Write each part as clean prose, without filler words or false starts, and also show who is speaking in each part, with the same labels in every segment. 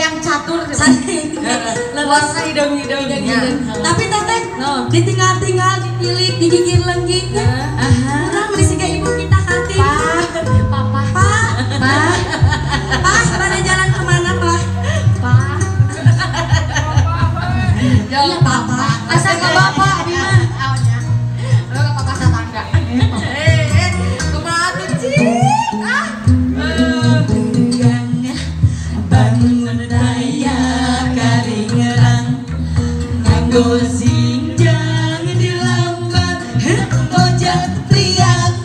Speaker 1: wayang catur.
Speaker 2: Lepas hidung-hidung. Tapi teteh ditinggal-tinggal, dipilih, digigir lengging. Kurang berisi ke ibu kita hati. Pak, pada jalan kemana Pak? Iya Papa. Asal ke Bapak, Bima.
Speaker 1: Lo ke Papa tetangga. Kumaha tuh cing?
Speaker 2: Bangun daya karingerang nganggo sinjang di lambat ojek priangan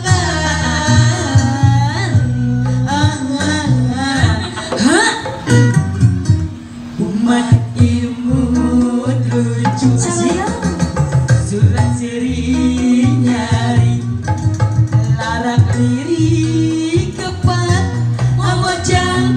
Speaker 2: umat imut lucu surat seri nyari larak diri kepat amojang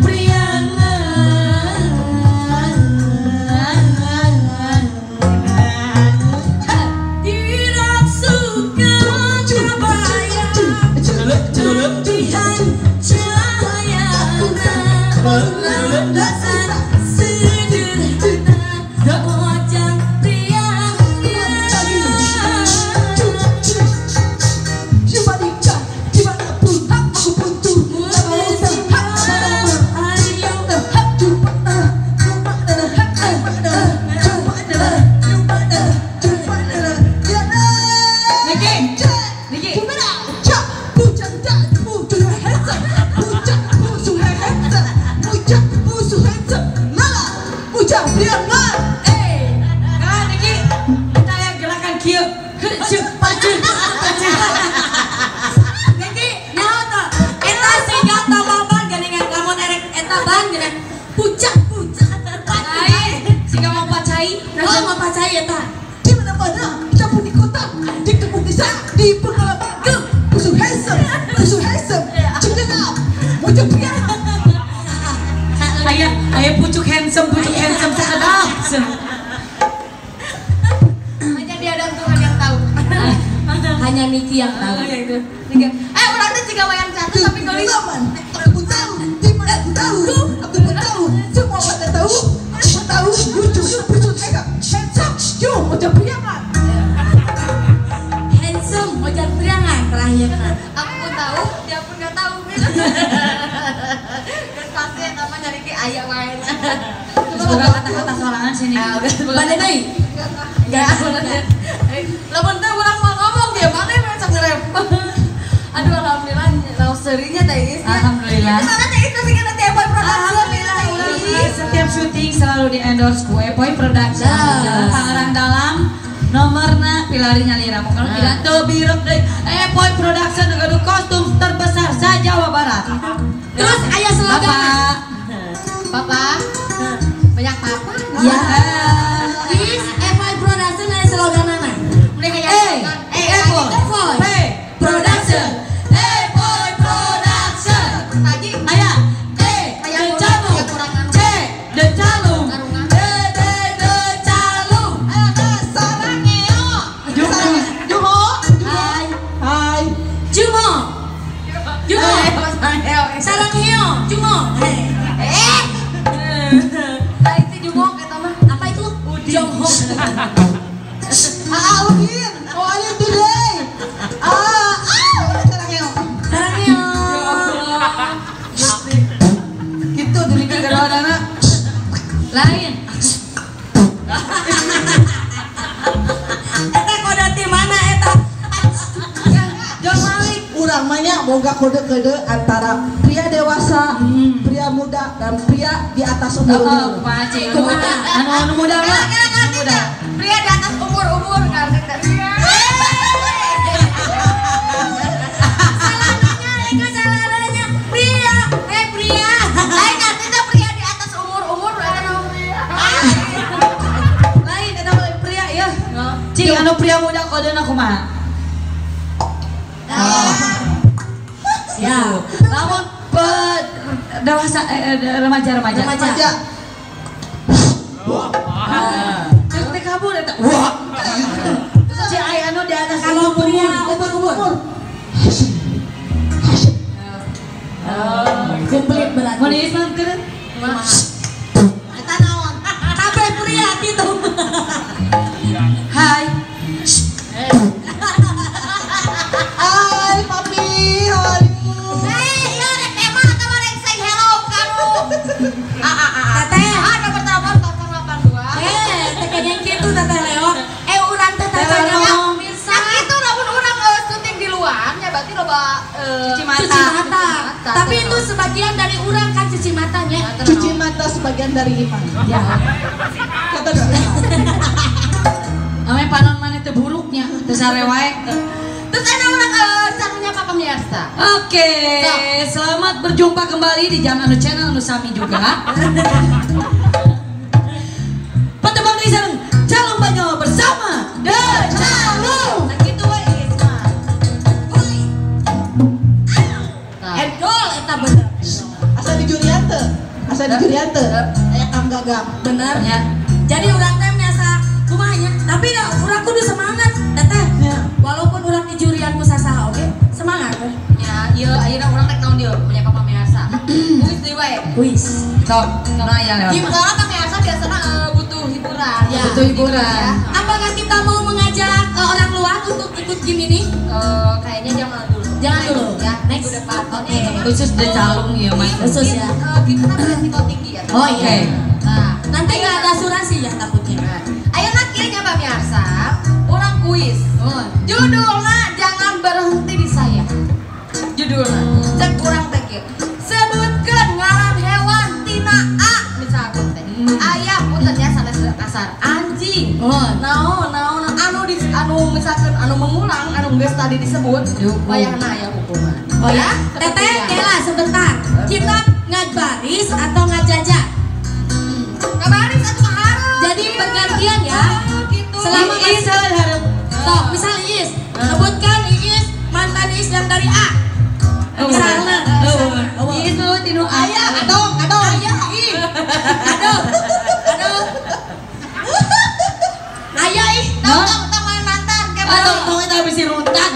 Speaker 2: ayah pucuk handsome sekedap.
Speaker 1: Hanya dia dan Tuhan yang tahu.
Speaker 2: Hanya Niki yang tahu.
Speaker 1: Orang tuh juga wayang catur tapi goli.
Speaker 3: Aku tahu, di mana aku tahu, aku tahu, semua pada tahu, aku tahu, lucu, lucu, handsome, yo, macam priangan.
Speaker 2: Handsome, macam priangan terakhir.
Speaker 1: Aku pun tahu, dia pun nggak tahu. Dan pasti nama nyari ke ayah main.
Speaker 2: Semoga kata-kata sorangan sini. Pada naik.
Speaker 1: Enggak. Lamun teh urang mau ngomong dia mana yang bisa ngerem. Aduh alhamdulillah serinya teh.
Speaker 2: Alhamdulillah.
Speaker 1: Mana teh itu sih kita tiap production
Speaker 2: setiap syuting selalu di endorse kue Epoy Production. Tangerang Dalam nomorna pilarinya lira kalau tidak tuh biruk deh Epoy Production dengan kostum terbesar se Jawa Barat. Terus ayah slogan
Speaker 1: Papa banyak papa
Speaker 2: ya is Epoy Production ada slogan mana?
Speaker 1: mereka yang
Speaker 2: Epoy Production Epoy Production
Speaker 1: tadi
Speaker 2: ayah de calung C de calung de calung
Speaker 1: sarangeo
Speaker 3: Hai,
Speaker 2: Jumo sarangeo Jumo
Speaker 1: itu jumo kata mah
Speaker 2: apa itu? Jongho.
Speaker 3: Udin, how are you today? Sarangeo.
Speaker 2: Sarangeo.
Speaker 3: Gitu, dulu ke gara-gara
Speaker 2: Lain. Eta kode ti mana eta? Jong Malik.
Speaker 3: urang banyak boga kode-kode antara pria dewasa, pria muda, dan pria di atas umur.
Speaker 2: Pace. Anu muda mah.
Speaker 1: muda pria di atas umur kan
Speaker 2: Salah pria. Pria.
Speaker 1: nanti tuh pria di atas umur
Speaker 2: Lain eta mah pria ya. Cing anu pria muda kodena kumaha? Ya, lamun dewasa remaja. Terus teh kabur eta. Wah. Si aya anu di atas umur.
Speaker 3: Komplit berarti.
Speaker 2: Mun ieu mah keureun.
Speaker 3: bagian dari iman.
Speaker 2: Ya.
Speaker 3: Kata doa.
Speaker 2: Ame panon mana teu buruknya, teu sare wae.
Speaker 1: Terus ada orang canggihnya apa pemirsa?
Speaker 2: Oke, selamat berjumpa kembali di Jam Anu Channel Anu Sami juga. Petebang di sareng calon banyak bersama The Calung.
Speaker 1: Sakitu we Isma. Endol eta bener.
Speaker 3: Asa di Jurian teu? Asa di Jurian teu? Aya Kang Gagam.
Speaker 1: Bener.
Speaker 2: Ya.
Speaker 1: Jadi urang teh biasa kumanya, tapi da urang kudu semangat teteh.
Speaker 3: Ya.
Speaker 1: Walaupun urang di jurian ku sasaha oge, semangat.
Speaker 2: Ya, ieu ayeuna urang rek naon dieu menyapa pamirsa.
Speaker 1: Kuis deui wae. Kuis.
Speaker 2: Sok, nah ya lewat.
Speaker 1: Gimana pemirsa biasanya butuh hiburan.
Speaker 2: Ya, butuh hiburan.
Speaker 1: Apakah kita mau mengajak orang luar untuk ikut game ini? Kayaknya jangan dulu. Jangan dulu. Ya, next. Depan. Oke.
Speaker 2: Khusus The Calung ya, Mas.
Speaker 1: Khusus ya. Kita kan resiko tinggi ya.
Speaker 2: Oh iya.
Speaker 1: Nah, nanti nggak ada asuransi ya takutnya. Ayo akhirnya pemirsa, orang kuis. Judulnya jangan berhenti di saya. Judulnya, cek kurang teh kieu. Sebutkeun ngaran hewan tina A misalkan teh. Ayam punten ya sanes kasar. Anjing. Naon anu misalkan anu mengulang anu geus tadi disebut, wayahna aya hukuman. Oh ya? Teteh, kela sebentar. Kita ngabaris atau ngajajak? Ngabaris atau harus? Jadi bergantian ya. Selama
Speaker 2: Iis hareup.
Speaker 1: Sok, misal Iis, sebutkan Iis mantan Iis yang dari A. Misalnya,
Speaker 2: Iis lu tinu aya.
Speaker 3: Adong.
Speaker 1: Ayah, ih, aduh. Ayah, ih, tahu main mantan,
Speaker 2: Tong eta bisi runtan.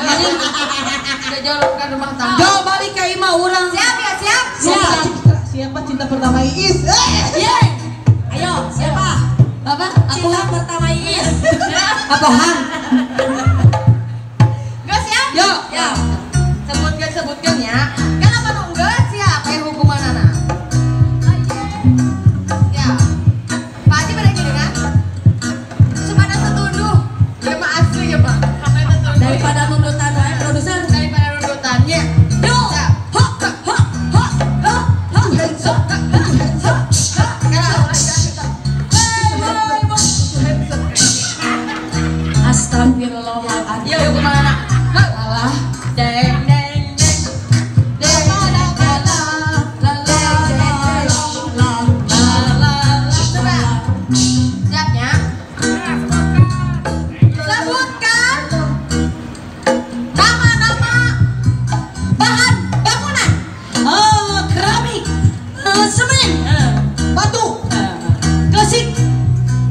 Speaker 1: Jajolkan rumah tangga.
Speaker 2: Jo balik ka imah urang.
Speaker 1: Siap ya, siap.
Speaker 3: Siapa cinta pertama Iis?
Speaker 1: Ye. Ayo, siapa?
Speaker 2: Apa?
Speaker 1: Cinta pertama Iis.
Speaker 2: Apa Han?
Speaker 1: Gak siap?
Speaker 2: Yo.
Speaker 1: Ya. Sebutkan ya. Kenapa nunggu siap? Kayak hukuman anak. Ya. Pak Haji pada gini kan? Sepada setunduh. Ya mah asli ya Pak. Daripada nundutan produser. Daripada nundutannya. Yuk. Astagfirullahaladzim.
Speaker 2: Yo kemana? Alah. Deng.
Speaker 1: Siapnya? Sebutkan nama-nama bahan bangunan.
Speaker 2: Keramik.
Speaker 1: Semen,
Speaker 3: Batu.
Speaker 2: Klasik.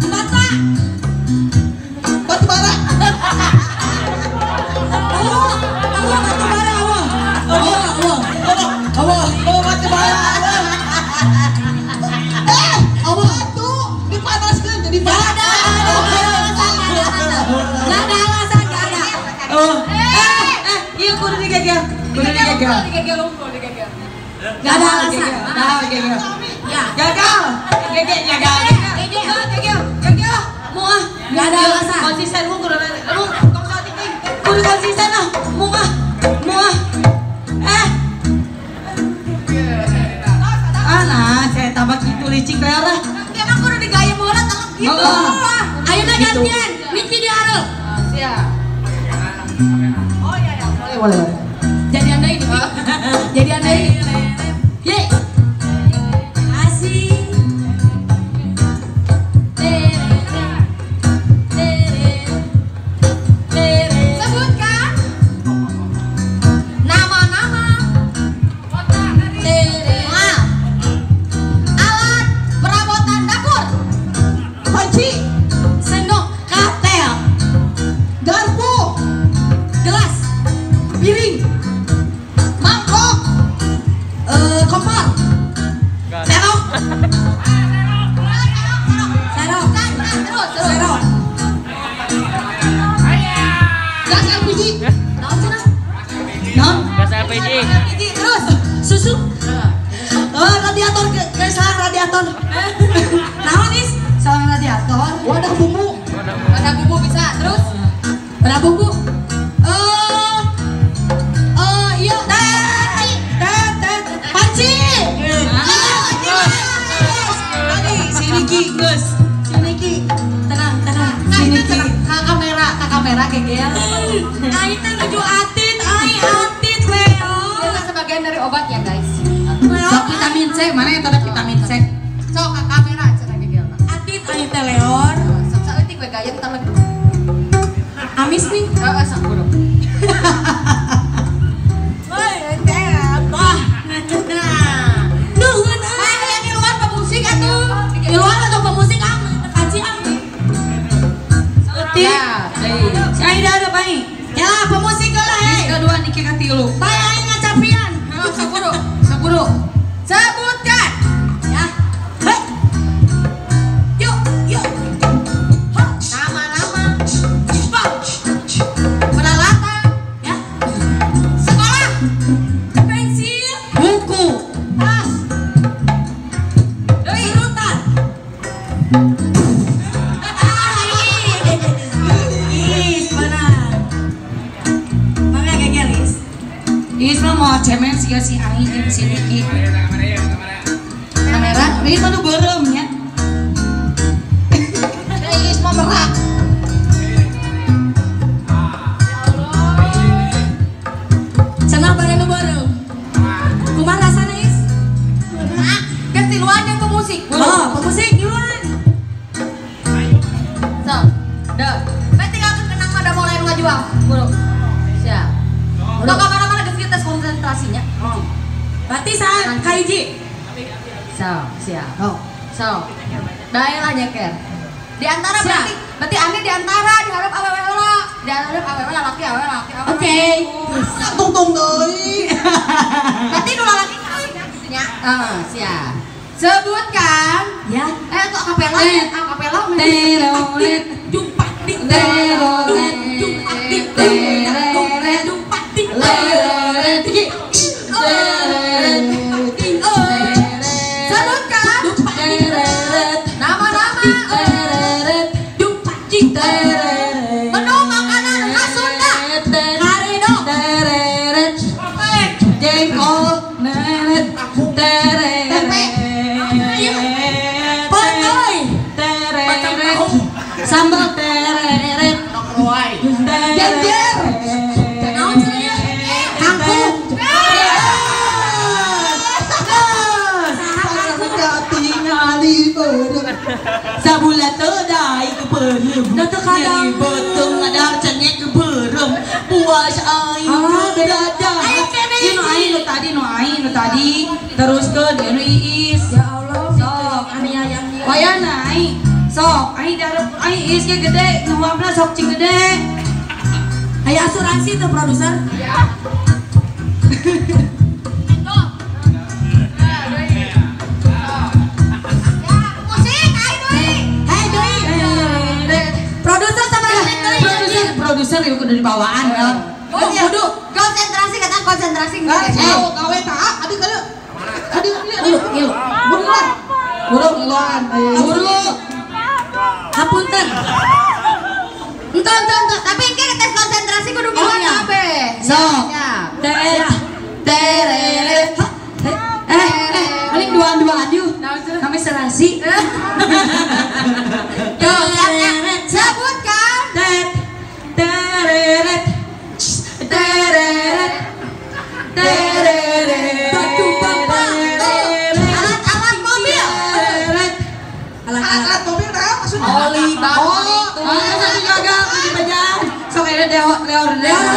Speaker 1: bata,
Speaker 3: Batu bara.
Speaker 1: batu bara,
Speaker 3: Oh, batu bara. Batu dipanaskan jadi bara.
Speaker 1: Nggak ada alasan, nggak ada.
Speaker 2: Iya kudu digeger. Kudu digeger.
Speaker 1: Digegel. Nggak ada alasan.
Speaker 2: Geger.
Speaker 1: Ya.
Speaker 2: Gagal. Geger. Muah.
Speaker 1: Nggak ada alasan.
Speaker 2: Konsisten mu kudu kudu konsisten lah. Muah. Nah, saya tambah gitu licik lah.
Speaker 1: Emang kudu digaya bola tangan gitu. Ayo gantian, Miki diharap. Siap. Oh iya.
Speaker 3: Boleh.
Speaker 1: Jadi anda ini. Jadi anda ini. Ye. Asik. Sebutkan nama-nama alat perabotan dapur.
Speaker 3: Panci,
Speaker 1: Sendok, katel,
Speaker 3: garpu,
Speaker 1: gelas,
Speaker 3: piring, mangkok, Niki.
Speaker 2: Tenang.
Speaker 3: Sini Ki.
Speaker 1: Ka kamera gegel.
Speaker 2: Aing teh nuju atit, atit Leo.
Speaker 1: Itu sebagian dari obat ya guys.
Speaker 2: Sok vitamin C, mana yang ada vitamin C?
Speaker 1: Sok ka kamera cenah gegel.
Speaker 2: Atit aing teh Leon.
Speaker 1: Sok saeutik we gayeng teh lagi.
Speaker 2: Amis nih.
Speaker 1: Heeh sok buruk.
Speaker 2: Nuhun
Speaker 1: Main yang di luar pemusik atuh.
Speaker 2: di luar atau pemusik kaci
Speaker 1: Ya, deui.
Speaker 2: Si Aida ada baik. Ya pemusik lah kedua Niki katilu. Bae aing ngacapian.
Speaker 1: Saburu. Sebutkan.
Speaker 2: Ya. Yuk.
Speaker 1: Nama-nama. Peralatan.
Speaker 2: Ya.
Speaker 1: Sekolah.
Speaker 2: Pensil, buku, tas,
Speaker 1: Deui.
Speaker 2: surutan. Is, benar. Mangga gegel Is mah mau cemen si Aing jeung si Niki. Kamera, ini mah nu beureum nya.
Speaker 1: Is mau merak.
Speaker 2: Cenah bare nu beureum. Kumaha rasana Is?
Speaker 1: Nah, geus di luar yang pemusik.
Speaker 2: Oh, pemusik duluan.
Speaker 1: So, dah. Bae tinggal kenang mah da mulai nu ngajual. Buru. Siap. Tong ka mana-mana geus kieu tes konsentrasinya.
Speaker 2: Berarti saat kahiji.
Speaker 1: Siap.
Speaker 3: Oh.
Speaker 1: So, bae lah nyeker. Di antara
Speaker 2: Siap.
Speaker 1: berarti ane di antara diharap awewe heula. Diharap awewe laki awewe.
Speaker 2: Oke.
Speaker 3: Tung deui.
Speaker 1: Berarti nu lalaki kawin ya gitunya. Siap. Sebutkan.
Speaker 2: Ya.
Speaker 1: Itu akapela. Akapela.
Speaker 2: Terolet, jumpa di terolet, jumpa di terolet, jumpa di terolet.
Speaker 1: Sebutkan. Nama-nama. Menu makanan khas Sunda.
Speaker 2: Karedok. Jengkol, neret, Petoy. Sambal tereret.
Speaker 3: Jejer.
Speaker 2: Naon cenah? Kangkung.
Speaker 3: Sejatinya ali beureup.
Speaker 2: Sabula teu dai ke beureum. Da teu kadang beuteung ngadar cengek ke beureum. Puas aing ke dadah. Ieu nu aing nu tadi. Teruskeun ieu nu Iis. Ya Allah. Sok aniayang ieu. Wayana aing. Sok aing darep aing Iis ge gede, nuapna sok cing gede. Aya asuransi tuh produser.
Speaker 1: Musik, ayo deui.
Speaker 2: Produser sama produser yuk udah dibawaan ya.
Speaker 1: Kudu konsentrasi kata konsentrasi.
Speaker 3: Gawe tak? Adi kalau. Adi ini. Buruan. Buruan.
Speaker 2: Buru. Hapunten.
Speaker 1: Entar. Tapi engke tes konsentrasi kudu buruan
Speaker 2: iya.
Speaker 1: kabeh.
Speaker 2: Sok. Tereret. Paling duaan yuk. Kami serasi.
Speaker 1: Sebutkan.
Speaker 2: Tereret.
Speaker 1: Alat mobil.
Speaker 3: Alat mobil dah maksudnya.
Speaker 1: Oli baru.
Speaker 2: Satu jaga di bajang. Sok ada leor.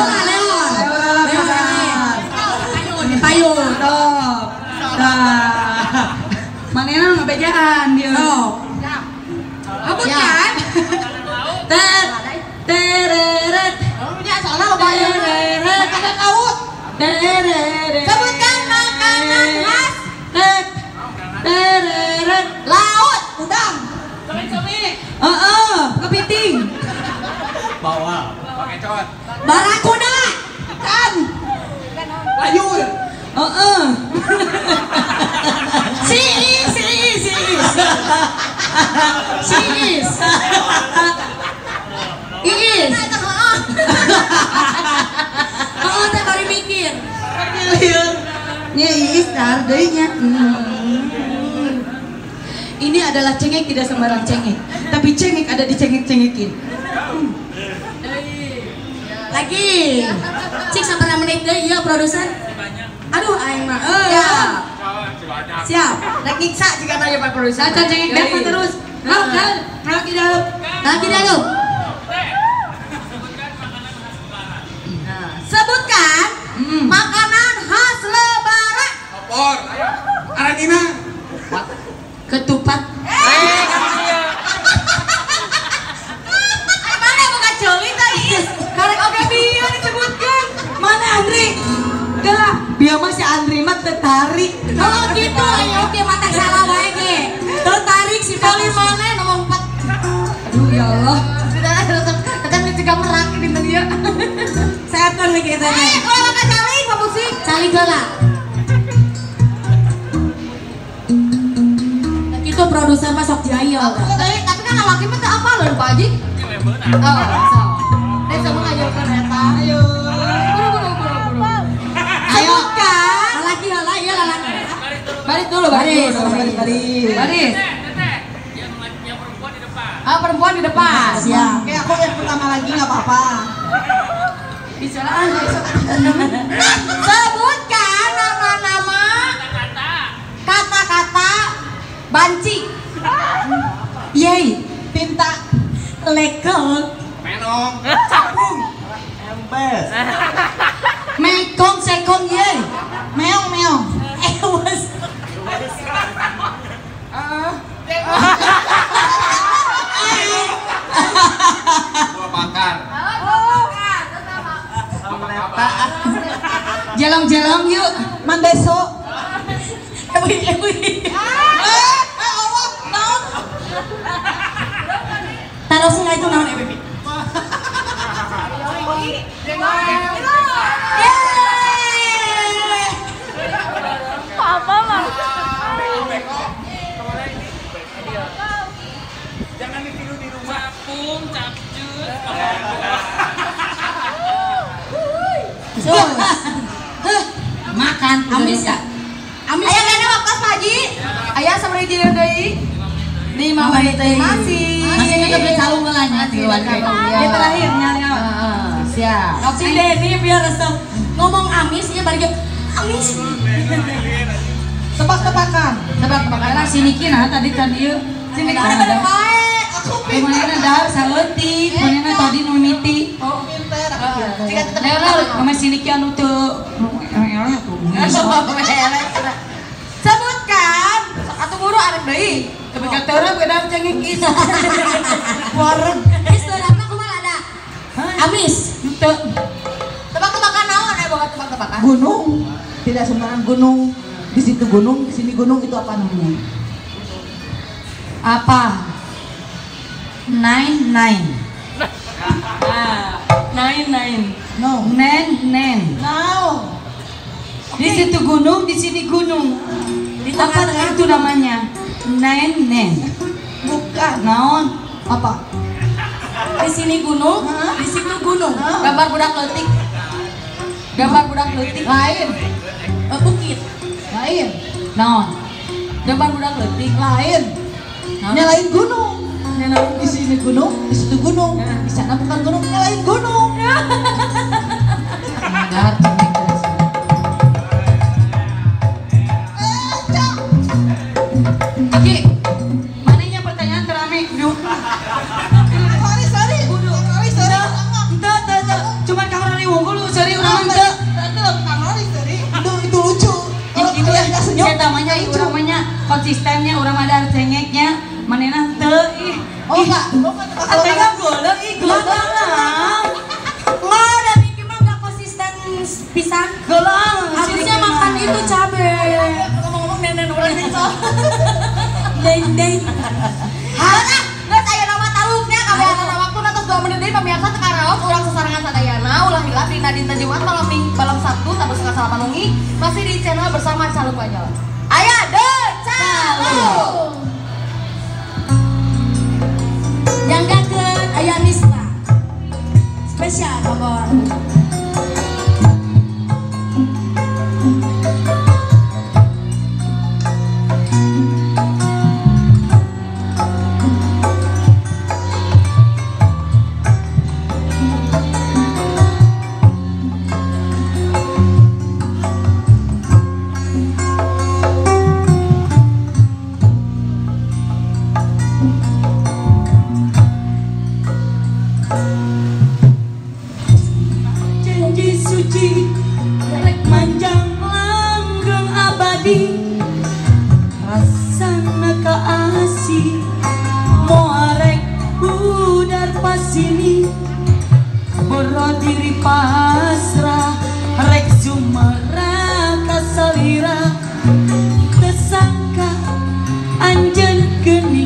Speaker 2: Payung. Top. Dah. Manena ngabejaan dia.
Speaker 1: Sebutkan.
Speaker 2: Tereret.
Speaker 1: Ya soalnya lo bayar. Makanan laut. Sebutkan makanan khas laut.
Speaker 3: Udang.
Speaker 2: Kepiting.
Speaker 4: Bawal, pakai cot.
Speaker 2: Barakuda.
Speaker 3: Kan. Layur.
Speaker 2: Siis. Iis. Teh bari mikir.
Speaker 3: Nya Iis dar deui nya.
Speaker 2: Ini adalah cengek, tidak sembarang cengek. Tapi cengek ada di cengek-cengekin.
Speaker 1: Lagi. Cik sampai menit deh, iya produser. Aduh, aing mah.
Speaker 2: Ya.
Speaker 1: Siap. Rek nyiksa jika tanya Pak produser.
Speaker 2: Acan cengek dapat terus. Kan? Lagi dalam.
Speaker 1: Lagi dalam. Sebutkan makanan khas Lebaran.
Speaker 4: Opor. Arangina.
Speaker 2: Ketupat.
Speaker 1: Mana bukan coli tadi? Karek oke dia disebutkan.
Speaker 2: Mana Andri? Gelah. Biar masih Andri mah tertarik.
Speaker 1: Oh gitu, ayo oke mata salah wae ge. Tertarik si kali mana nomor 4.
Speaker 2: Aduh ya Allah.
Speaker 1: Sudah tetap dicegah merak di dia.
Speaker 2: Setan lagi kita.
Speaker 1: Kalau makan cali, Pak Pusing. Cali geula. Itu produser mah sok jaya. Tapi kan laki mah teu apa lho Pak Haji? Oh, so. Dek sama ngajarkan eta. Ayo. Buru. Ayo kan. Laki heula ieu lalaki.
Speaker 2: Baris dulu, baris. Baris.
Speaker 4: Yang perempuan di depan.
Speaker 1: Ah, perempuan di depan.
Speaker 3: Siap. Oke, aku yang pertama lagi nggak apa-apa.
Speaker 1: Sebutkan nama-nama kata-kata banci.
Speaker 2: Yey.
Speaker 3: Tinta,
Speaker 1: Lekong.
Speaker 4: Menong.
Speaker 3: capung, embes,
Speaker 2: Mekong sekong yey.
Speaker 3: meong.
Speaker 1: Ewas.
Speaker 4: Buah bakar.
Speaker 2: Jelong-jelong yuk.
Speaker 3: mandeso.
Speaker 1: Taruh sungai itu naon Bibi?
Speaker 4: Jangan ditiru di rumah. Capung, capcus.
Speaker 2: Makan.
Speaker 1: Amis ya? Amis. Ayah kena waktu Pak Haji. Ayah sama di deui. 5 menit masih.
Speaker 2: Masih kita beli calung gelanya di luar kayak.
Speaker 1: Ini terakhirnya ya. Siap. Si Denny biar resep ngomong amis ya balik amis.
Speaker 3: Tebak-tebakan.
Speaker 2: Tebak-tebakan si Niki nah tadi yuk.
Speaker 1: Sini ada baik. Aku
Speaker 2: Kumanina dahar saleutik, kumanina tadi nu mimiti.
Speaker 3: Oh, pinter.
Speaker 2: Leuleul sama si Niki anu teu
Speaker 1: sebutkan satu buru arek deui.
Speaker 2: tapi kata orang benar cengekis.
Speaker 3: Warung.
Speaker 1: Istilahnya kumaha ada? Amis.
Speaker 2: Teu
Speaker 1: Tebak-tebakan naon boga tebak-tebakan?
Speaker 3: Gunung. Tidak sembarang gunung. Di situ gunung, di sini gunung, itu apa namanya?
Speaker 2: apa? 99.
Speaker 3: No.
Speaker 2: Nen.
Speaker 3: No.
Speaker 2: Di situ gunung, di sini gunung.
Speaker 1: Di
Speaker 2: Apa
Speaker 1: tengah-tengah
Speaker 2: itu namanya? Nen.
Speaker 3: Bukan.
Speaker 2: Naon?
Speaker 3: Apa?
Speaker 1: di sini gunung, di situ gunung. Gambar budak leutik.
Speaker 2: Lain.
Speaker 1: Bukit.
Speaker 3: Lain.
Speaker 2: Naon?
Speaker 1: Gambar budak leutik.
Speaker 3: Lain. Nyalain gunung. Di sini gunung, di situ gunung. Di sana bukan gunung, nyalain gunung.
Speaker 2: Dahar cengek terus. Oke. Mananya pertanyaan terame?
Speaker 3: Sorry.
Speaker 2: Ente. Cuman kang Rani wunggul seri urang ente.
Speaker 3: Itu lucu.
Speaker 2: Itu ya namanya urang mah konsistennya urang ada cengeknya. Manena teu ih.
Speaker 3: Oh enggak.
Speaker 2: Atenya golek ih gelang.
Speaker 1: Nggak ada Miki mah nggak konsisten pisan.
Speaker 2: Gelang.
Speaker 1: Harusnya makan itu cabe. Ngomong-ngomong nenek orang itu. Deng. Hana, nggak saya nama taluknya kabeana waktu natos 2 menit deui pemirsa teu karaos urang sasarangan sadayana ulah hilap dina dinten Jumat malam Sabtu tabel 9.30 wengi masih di channel bersama Caluk Panjalan. Aya de Caluk. Yang gakeun aya Nista. Spesial kabar.
Speaker 3: Janji suci rek manjang langgeng abadi, rasana kaasih moarek udar pasini, boro diri pasrah rek sumera kasalira, tersangka anjen geni